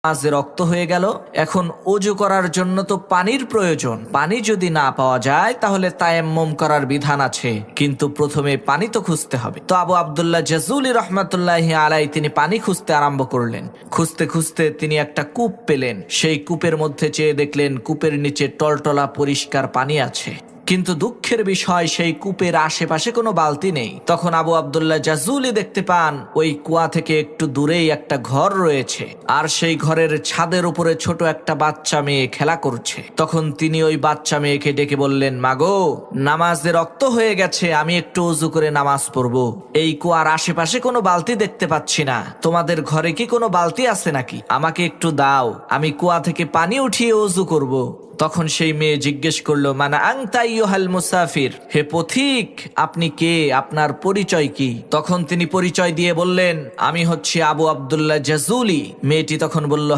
নামাজে রক্ত হয়ে গেল। এখন ওযু করার জন্য তো পানির প্রয়োজন। পানি যদি না পাওয়া যায় তাহলে তায়াম্মুম করার বিধান আছে, কিন্তু প্রথমে পানি তো খুঁজতে হবে। তো আবু আব্দুল্লাহ জাযুলি রাহমাতুল্লাহি আলাইহি তিনি পানি খুঁজতে আরম্ভ করলেন। খুঁজতে খুঁজতে তিনি একটা কূপ পেলেন। সেই কূপের মধ্যে চেয়ে দেখলেন কূপের নিচে টলটলা পরিষ্কার পানি আছে, কিন্তু দুঃখের বিষয় সেই কূপের আশেপাশে কোনো বালতি নেই। তখন আবু আব্দুল্লাহ জাযুলি দেখতে পান ওই কুয়া থেকে একটু দূরেই একটা ঘর রয়েছে, আর সেই ঘরের ছাদের উপরে ছোট একটা বাচ্চা মেয়ে খেলা করছে। তখন তিনি ওই বাচ্চা মেয়েকে ডেকে বললেন, মাগো, নামাজে রক্ত হয়ে গেছে, আমি একটু ওযু করে নামাজ পড়বো। এই কুয়ার আশেপাশে কোনো বালতি দেখতে পাচ্ছি না, তোমাদের ঘরে কি কোনো বালতি আছে নাকি? আমাকে একটু দাও, আমি কুয়া থেকে পানি উঠিয়ে ওযু করব। তখন সেই মেয়ে জিজ্ঞেস করলো, মানা আনতা আইয়ুহাল মুসাফির, হে পথিক, আপনি কে, আপনার পরিচয় কি? তখন তিনি পরিচয় দিয়ে বললেন, আমি হচ্ছি আবু আব্দুল্লাহ জাযুলি। মেয়েটি তখন বলল,